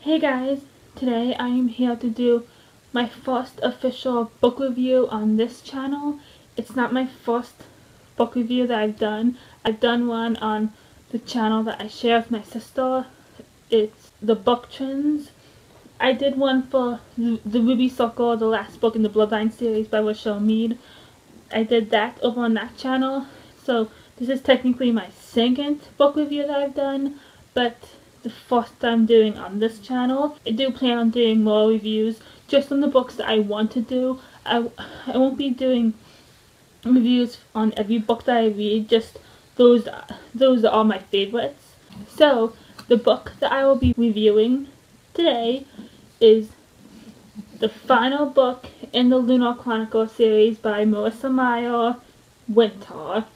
Hey guys, today I am here to do my first official book review on this channel. It's not my first book review that I've done. I've done one on the channel that I share with my sister. It's the Book Trends. I did one for the Ruby Circle, the last book in the Bloodline series by Rochelle Mead. I did that over on that channel. So this is technically my second book review that I've done, but the first I'm doing on this channel. I do plan on doing more reviews just on the books that I want to do. I won't be doing reviews on every book that I read, just those are all my favorites. So the book that I will be reviewing today is the final book in the Lunar Chronicles series by Marissa Meyer, Winter.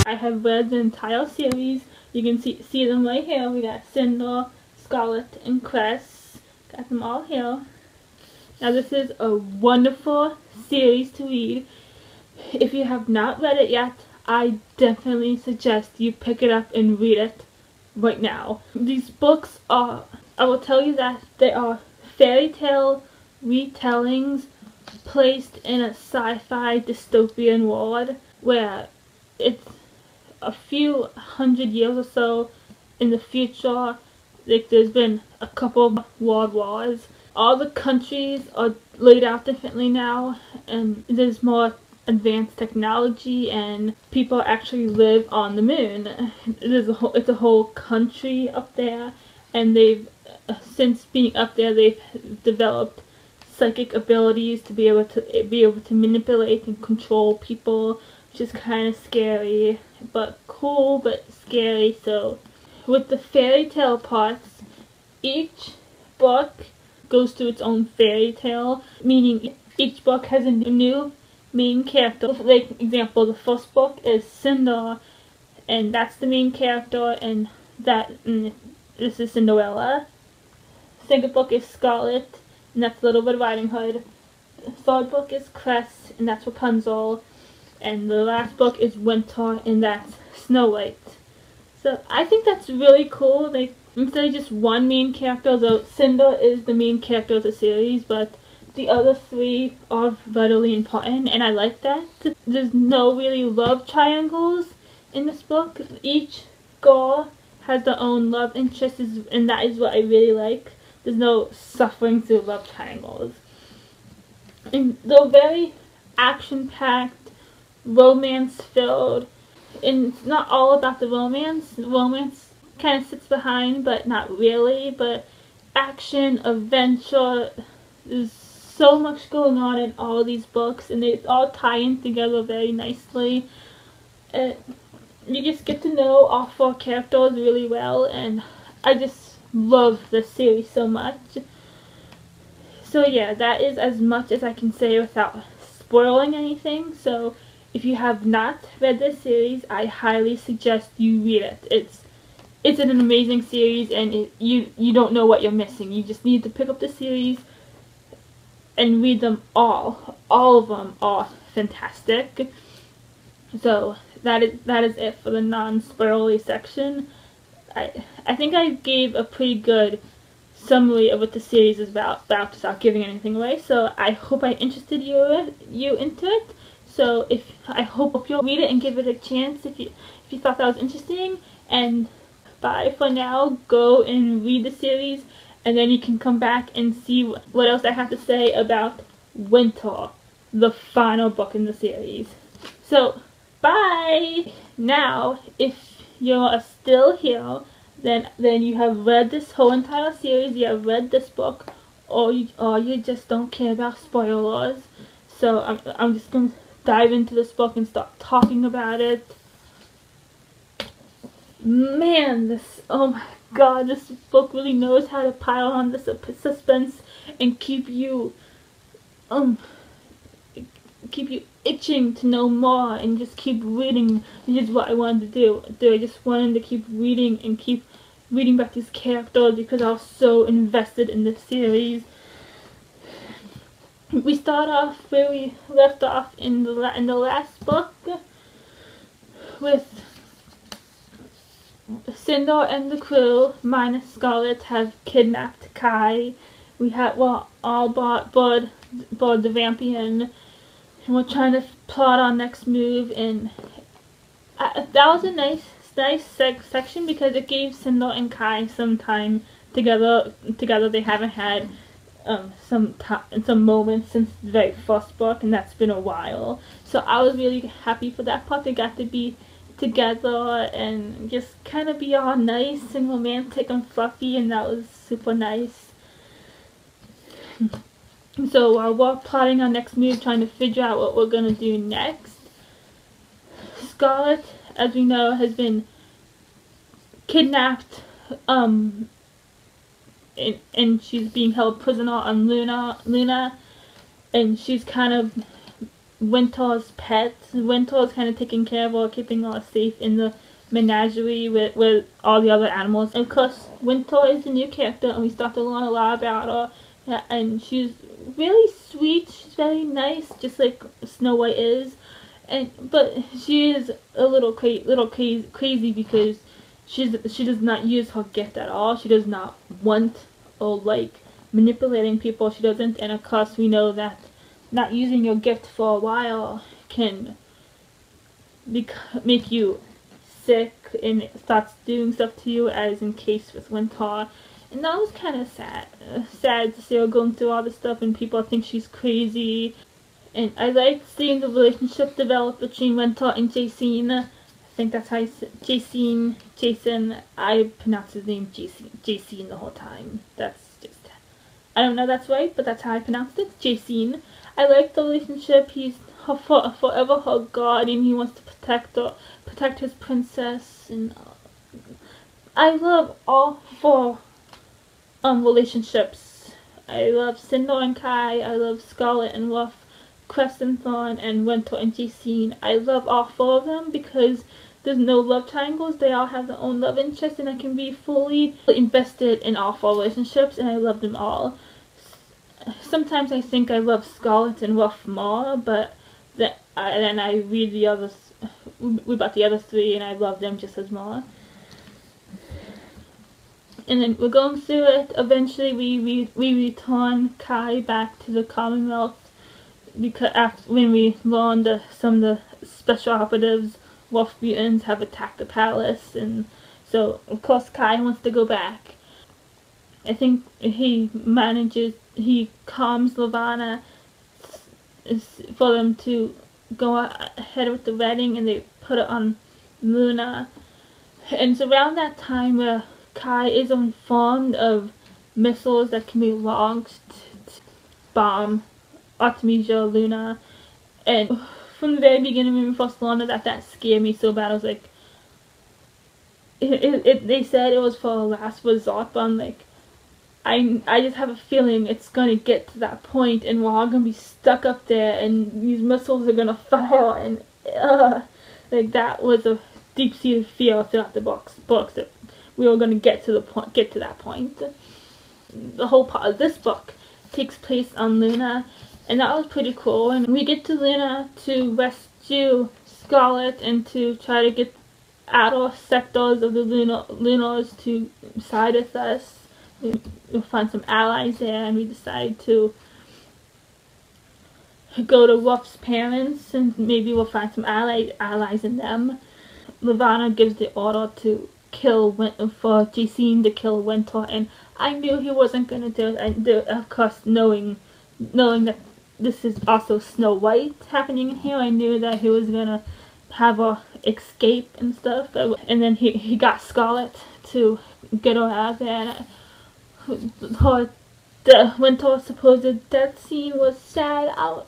I have read the entire series. You can see them right here. We got Cinder, Scarlet, and Cress. Got them all here. Now this is a wonderful series to read. If you have not read it yet, I definitely suggest you pick it up and read it right now. These books are, I will tell you that they are fairy tale retellings placed in a sci-fi dystopian world where it's a few hundred years or so in the future. Like, there's been a couple of world wars. All the countries are laid out differently now, and there's more advanced technology, and people actually live on the moon. It's a whole country up there, and they've since being up there, they've developed psychic abilities to be able to manipulate and control people, which is kind of scary, but cool, but scary. So with the fairy tale parts, each book goes through its own fairy tale, meaning each book has a new main character. Like, example, the first book is Cinder, and that's the main character, and this is Cinderella. Second book is Scarlet, and that's Little Red Riding Hood. The third book is Cress, and that's Rapunzel. And the last book is Winter, and that's Snow White. So I think that's really cool. Like, instead of just one main character, though Cinder is the main character of the series, but the other three are vitally important, and I like that. There's no really love triangles in this book. Each girl has their own love interests, and that is what I really like. There's no suffering through love triangles. And they're very action-packed, romance-filled, and it's not all about the romance. The romance kind of sits behind, but not really. But action, adventure, there's so much going on in all of these books, and they all tie in together very nicely. You just get to know all four characters really well, and I just love this series so much. So yeah, that is as much as I can say without spoiling anything. So if you have not read this series, I highly suggest you read it. It's an amazing series, and you don't know what you're missing. You just need to pick up the series and read them all. All of them are fantastic. So that is it for the non-spoilery section. I think I gave a pretty good summary of what the series is about without giving anything away. So I hope I interested you into it. So I hope you'll read it and give it a chance if you thought that was interesting. And bye for now. Go and read the series, and then you can come back and see what else I have to say about Winter, the final book in the series. So bye. Now, if you're still here, then you have read this whole entire series. You have read this book, or you just don't care about spoilers. So I'm just gonna dive into this book and start talking about it. Man, oh my god, this book really knows how to pile on the suspense and keep you itching to know more, and just keep reading, which is what I wanted to do. I just wanted to keep reading and keep reading about these characters because I was so invested in this series. we start off where we left off in the last book with Cinder and the crew, minus Scarlet, have kidnapped Kai. We had all board the Vampian, and we're trying to plot our next move. And that was a nice section because it gave Cinder and Kai some time together. They haven't had some moments since the very first book, and that's been a while. So I was really happy for that part. They got to be together and just kind of be all nice and romantic and fluffy, and that was super nice. So we're plotting our next move, trying to figure out what we're gonna do next. Scarlet, as we know, has been kidnapped, and she's being held prisoner on Luna, and she's kind of Winter's pet. Winter's kind of taking care of her, keeping her safe in the menagerie with all the other animals. And of course, Winter is a new character, and we start to learn a lot about her. Yeah, and she's really sweet. She's very nice, just like Snow White is. But she is a little crazy because she does not use her gift at all. She does not want or like manipulating people. She doesn't. And of course, we know that not using your gift for a while can make you sick, and it starts doing stuff to you, as in case with Winter. And that was kind of sad to see her going through all this stuff and people think she's crazy. And I like seeing the relationship develop between Winter and Jason. I think that's how you say Jason. I pronounce his name Jason the whole time. That's just, I don't know that's right, but that's how I pronounced it, Jason. I like the relationship. He's forever her guardian. He wants to protect his princess. And I love all four relationships. I love Cinder and Kai. I love Scarlet and Ruff, Crest and Thorn, and Winter and Jason. I love all four of them because there's no love triangles. They all have their own love interests, and I can be fully invested in all four relationships, and I love them all. Sometimes I think I love Scarlet and Ruff more, but then I read the others, about the other three, and I love them just as more. And then we're going through it. Eventually, we return Kai back to the Commonwealth because when we learn some of the special operatives, wolf mutants, have attacked the palace, and so of course Kai wants to go back. I think he calms Lavana for them to go ahead with the wedding, and they put it on Luna. And it's around that time where Kai is informed of missiles that can be launched to bomb Artemisia, Luna. And from the very beginning, when we first learned that scared me so bad. I was like, they said it was for a last resort, but I'm like, I just have a feeling it's gonna get to that point, and we're all gonna be stuck up there, and these missiles are gonna fire, and like that was a deep-seated fear throughout the books that we were gonna get to that point. The whole part of this book takes place on Luna, and that was pretty cool. And we get to Luna to rescue Scarlet and to try to get outer sectors of the Lunars to side with us. We'll find some allies there, and we decide to go to Ruff's parents, and maybe we'll find some allies in them. Lavana gives the order to for Jason to kill Winter, and I knew he wasn't gonna do it. And of course, knowing that this is also Snow White happening in here, I knew that he was gonna have her escape and stuff. And then he got Scarlet to get her out of there. The Winter's supposed death scene was sad. I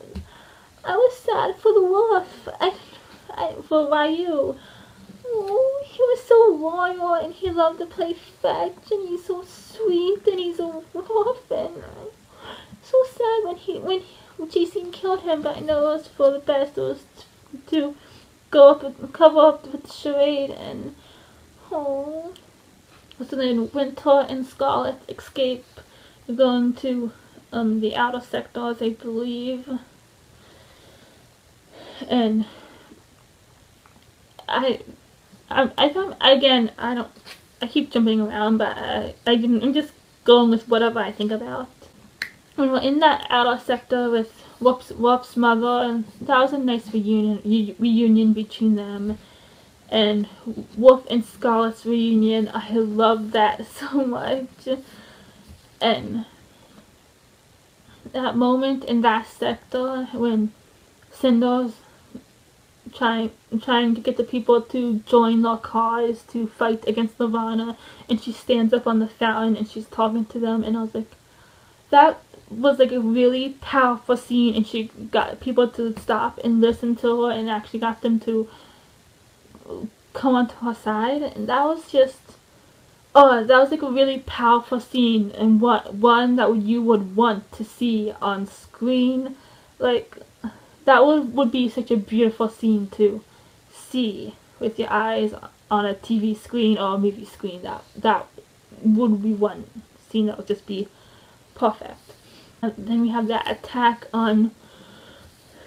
was sad for the wolf. For Ryu. Oh, he was so loyal, and he loved to play fetch, and he's so sweet, and he's a wolf, and so sad when Jason killed him. But I know it was for the best. It was to cover up with the charade, and so then Winter and Scarlet escape. They're going to the outer sectors, I believe. And I don't, again, I keep jumping around, but I'm just going with whatever I think about. When we're in that outer sector with Whoop's mother, and that was a nice reunion between them. And Wolf and Scarlett's reunion, I love that so much. And that moment in that sector when Cinder's trying to get the people to join their cause to fight against Nirvana, and she stands up on the fountain and she's talking to them, and I was like, that was like a really powerful scene, and she got people to stop and listen to her and actually got them to come onto her side, and that was just, oh, that was like a really powerful scene, and one that you would want to see on screen. Like, that would be such a beautiful scene to see with your eyes on a TV screen or a movie screen. That would be one scene that would just be perfect. And then we have that attack on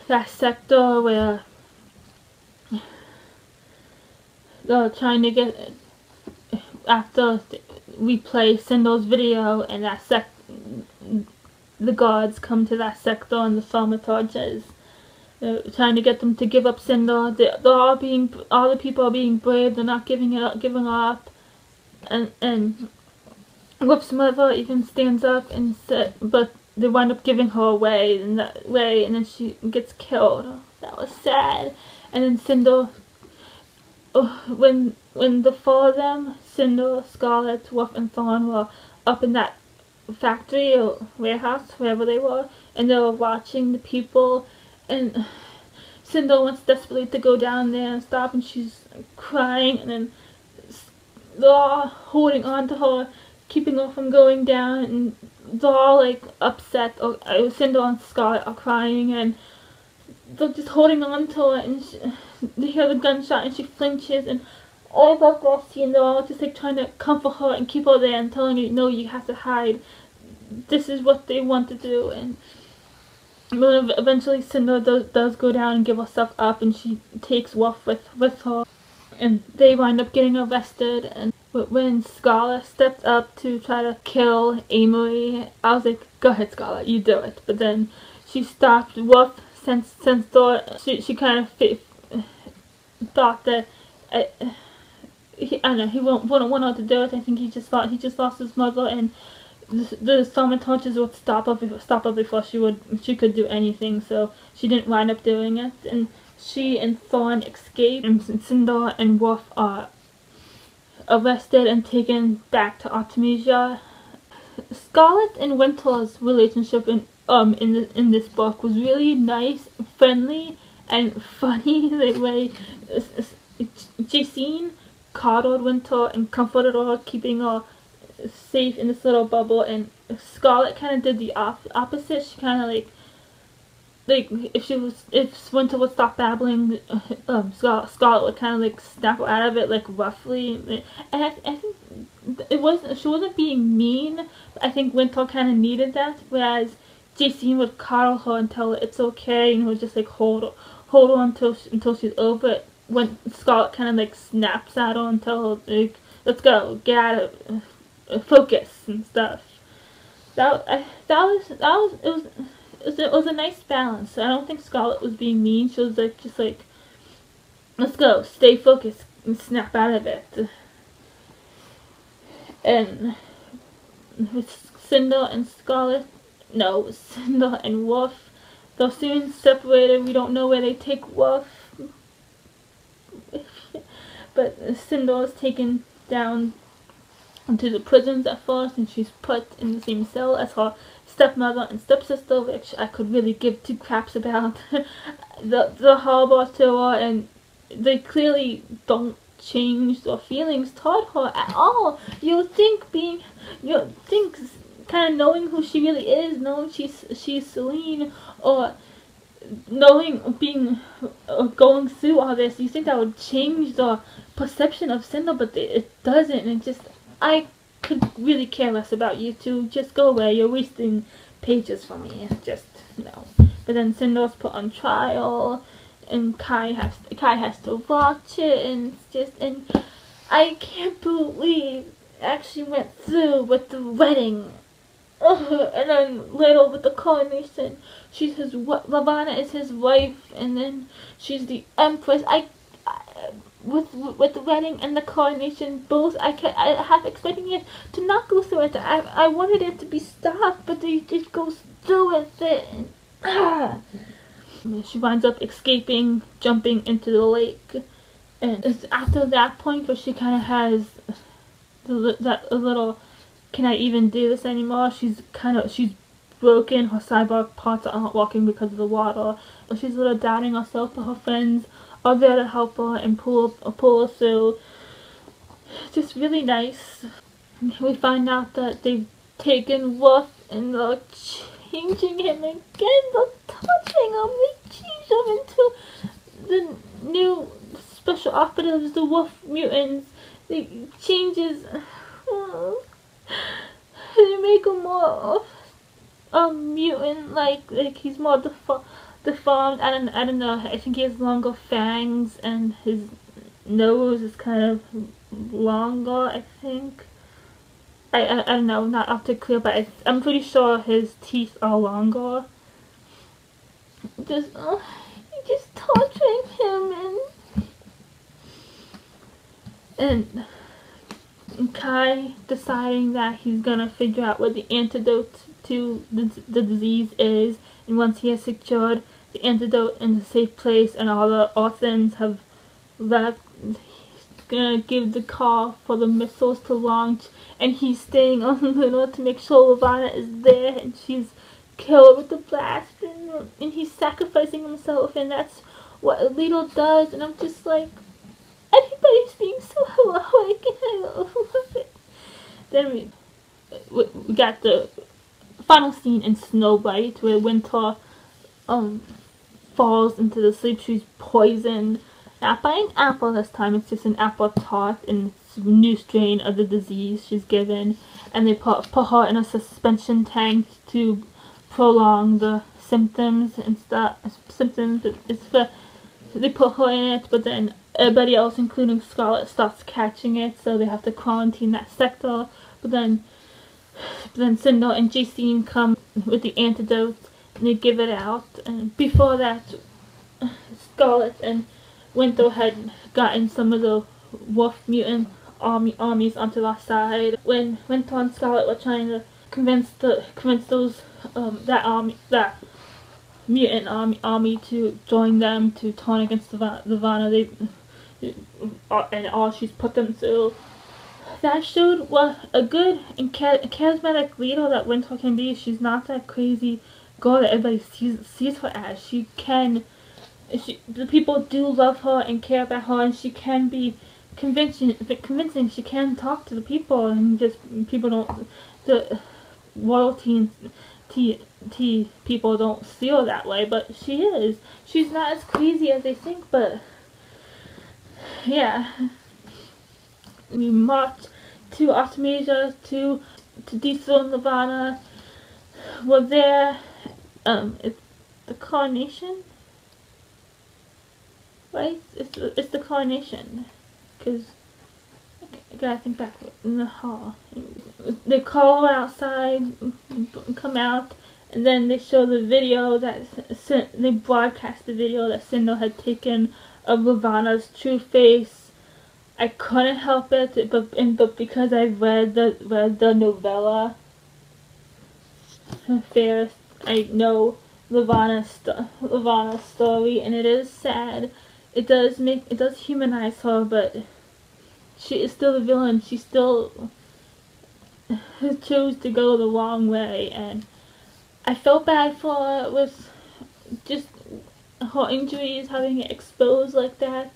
that sector where they're trying to get, after we play Cinder's video, and the guards come to that sector and the thaumaturges. They're trying to get them to give up Cinder. All the people are being brave. They're not giving up. And Whoop's mother even stands up and but they wind up giving her away in that way, and then she gets killed. That was sad. And then Cinder, when the four of them, Cinder, Scarlet, Whoop, and Thorn, were up in that factory or warehouse, wherever they were, and they were watching the people. And Cinder wants desperately to go down there and stop, and she's crying, and then they're all holding on to her, keeping her from going down, and they're all like upset. Or Cinder and Scarlet are crying, and they're just holding on to her, and they hear the gunshot, and she flinches, and I love that scene. They're all just like trying to comfort her and keep her there and telling her, no, you have to hide. This is what they want to do. And but eventually Cinder does go down and give herself up, and she takes Wolf with her, and they wind up getting arrested. And when Scarlet stepped up to try to kill Amory, I was like, go ahead Scarlet, you do it. But then she stopped Wolf, since she kind of thought that I don't know, he wouldn't want her to do it. I think he just thought he just lost his mother, and the thaumaturges would stop her before she could do anything, so she didn't wind up doing it. And she and Thorn escape, and Cinder and Wolf are arrested and taken back to Artemisia. Scarlet and Winter's relationship in this book was really nice, friendly, and funny. The way Jacine coddled Winter and comforted her, keeping her safe in this little bubble, and Scarlet kind of did the opposite. She kind of like if Winter would stop babbling, Scarlet would kind of like snap her out of it, like roughly. And I think she wasn't being mean, but I think Winter kind of needed that, whereas Jacine would coddle her and tell her it's okay, and would just like hold her until she's over it. When Scarlet kind of like snaps at her and tell her like, let's go, get out of focus and stuff. It was a nice balance. I don't think Scarlet was being mean. She was like just like, let's go, stay focused and snap out of it. And with Cinder and Cinder and Wolf, they're soon separated. We don't know where they take Wolf, but Cinder is taken down into the prisons at first, and she's put in the same cell as her stepmother and stepsister, which I could really give two craps about. the horrible to her, and they clearly don't change their feelings toward her at all. You would think kind of knowing who she really is, knowing she's Celine, or knowing going through all this, you think that would change the perception of Cinder, but it doesn't. And just, I could really care less about you two. Just go away. You're wasting pages for me. It's just, no. But then Cinder's put on trial, and Kai has to watch it, and it's just, and I can't believe it actually went through with the wedding. Ugh, and then later with the coronation, Lavana is his wife, and then she's the empress. With the wedding and the coronation, both I half expecting it to not go through it. I wanted it to be stopped, but they just go through with it. She winds up escaping, jumping into the lake, and it's after that point where she kind of has that little, can I even do this anymore? She's broken. Her cyborg parts aren't working because of the water. She's a little doubting herself, but her friends are there to help her and pull her through. Just really nice. We find out that they've taken Wolf and they're changing him again. They're touching him. They change him into the new special operatives, the Wolf mutants. They changes. They make him more mutant, like he's more deformed. I don't know. I think he has longer fangs and his nose is kind of longer. I think. I don't know. Not up to clear, but I'm pretty sure his teeth are longer. Just torturing him and Kai deciding that he's gonna figure out what the antidote to the disease is, and once he has secured the antidote in a safe place and all the orphans have left, he's gonna give the call for the missiles to launch, and he's staying on Luna to make sure Lavana is there and she's killed with the blast, and he's sacrificing himself, and that's what Alito does, and I'm just like, everybody's being so heroic, and I love it. Then we got the final scene in Snow White where Winter falls into the sleep. She's poisoned, not by an apple this time. It's just an apple tart, and it's a new strain of the disease she's given. And they put her in a suspension tank to prolong the symptoms and stuff. They put her in it, but then everybody else, including Scarlet, starts catching it, so they have to quarantine that sector. But then Cinder and Jacene come with the antidote, and they give it out. And before that, Scarlet and Winter had gotten some of the Wolf mutant armies onto their side. When Winter and Scarlet were trying to convince those that mutant army to join them to turn against Lavana, and all she's put them through. That showed what a good and charismatic leader that Winter can be. She's not that crazy girl that everybody sees her as. The people do love her and care about her, and she can be convincing. She can talk to the people, and just people don't. The royalty people don't see her that way, but she is. She's not as crazy as they think, but yeah. We marched to Artemisia to dethrone Lavana. We're there. It's the coronation, right? It's the coronation, because I gotta think back in the hall. They call her outside, come out, and then they show the video they broadcast the video that Cinder had taken of Lavana's true face. I couldn't help it, but because I read the novella Fairest, I know Lavana's story, and it is sad. It does humanize her, but she is still a villain. She still chose to go the wrong way, and I felt bad for her with just her injuries, having it exposed like that.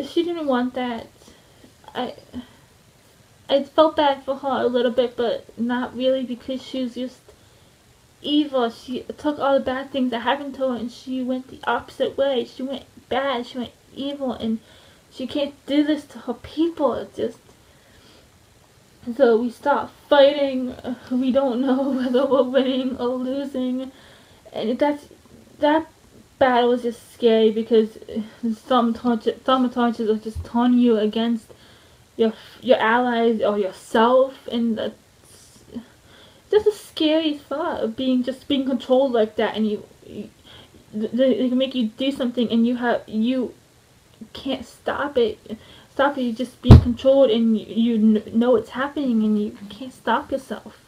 She didn't want that. I felt bad for her a little bit, but not really, because she was just evil. She took all the bad things that happened to her and she went the opposite way. She went bad, she went evil, and she can't do this to her people. It's just, So we start fighting. We don't know whether we're winning or losing, and that battle is just scary because some thaumaturges are just taunting you against your allies or yourself, and that's just a scary thought of being controlled like that, and they can make you do something and you can't stop it. You just being controlled, and you know it's happening and you can't stop yourself.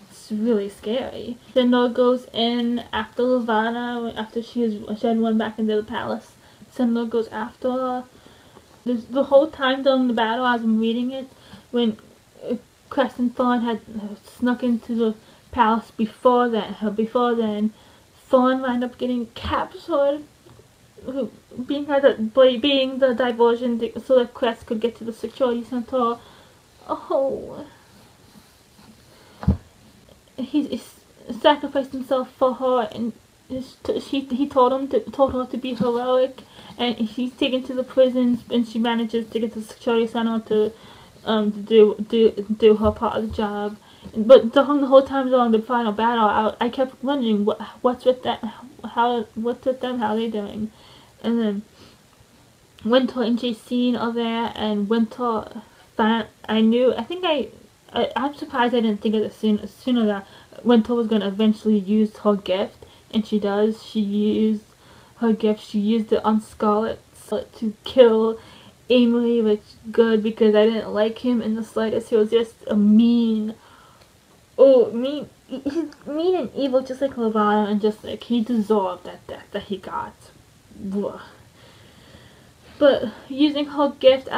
It's really scary. Sindor goes in after Lavana after she had run back into the palace. Sindor goes after her. The whole time during the battle, as I'm reading it, when Cress and Thorn had snuck into the palace before then, Thorn wound up getting captured, being the diversion so that Cress could get to the security center. Oh, he sacrificed himself for her, and he told her to be heroic, and she's taken to the prisons, and she manages to get to the security center to do her part of the job. But the whole time during the final battle, I kept wondering what's with them, how are they doing? And then Winter and Jacine are there, and Winter I'm surprised I didn't think of it sooner that Winter was going to eventually use her gift, and she does. She used her gift. She used it on Scarlet to kill Amory, which is good because I didn't like him in the slightest. He was just a mean he's mean and evil, just like Lavana, and just like he deserved that death that he got. Ugh. But using her gift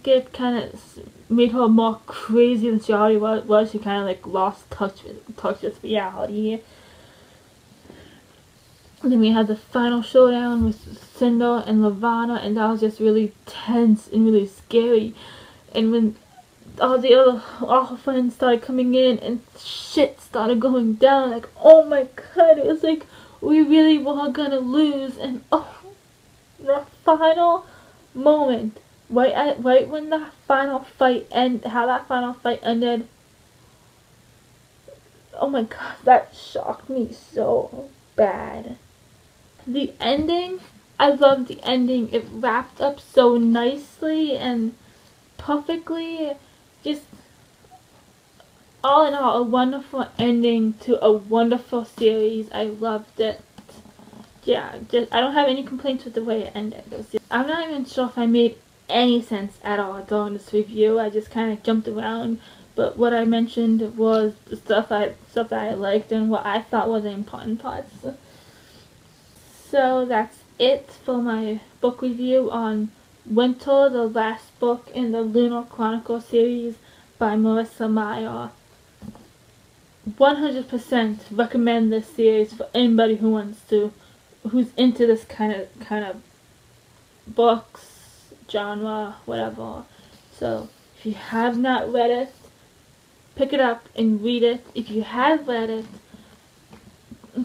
gift kind of made her more crazy than she already was. She kind of like lost touch with reality. And then we had the final showdown with Sindor and Lavana, and that was just really tense and really scary. And when all her friends started coming in and shit started going down, like, oh my god, it was like we really were gonna lose. And the final moment, right when the final fight ended, oh my god, that shocked me so bad. The ending, I loved the ending. It wrapped up so nicely and perfectly. Just all in all, a wonderful ending to a wonderful series. I loved it. Yeah, I don't have any complaints with the way it ended. I'm not even sure if I made any sense at all during this review. I just kind of jumped around, but what I mentioned was the stuff that I liked and what I thought were the important parts. So that's it for my book review on Winter, the last book in the Lunar Chronicles series by Marissa Meyer. 100% recommend this series for anybody who's into this kind of books, genre, whatever. So if you have not read it, pick it up and read it. If you have read it,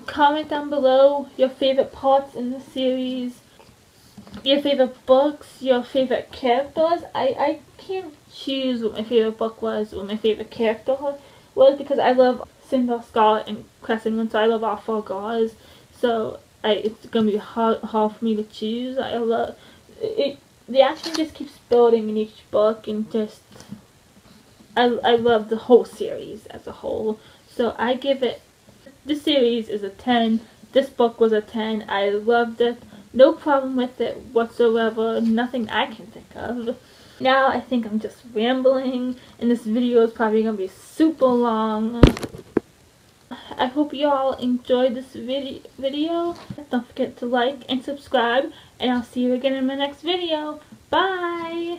comment down below your favorite parts in the series, your favorite books, your favorite characters. I can't choose what my favorite book was, what my favorite character was, because I love Sindor, Scarlet, and Crescent, so I love all 4 girls. So it's gonna be hard for me to choose. I love it. The action just keeps building in each book, and just I love the whole series as a whole. So I give it. This series is a 10. This book was a 10. I loved it. No problem with it whatsoever. Nothing I can think of. Now I think I'm just rambling, and this video is probably going to be super long. I hope you all enjoyed this video. Don't forget to like and subscribe, and I'll see you again in my next video. Bye!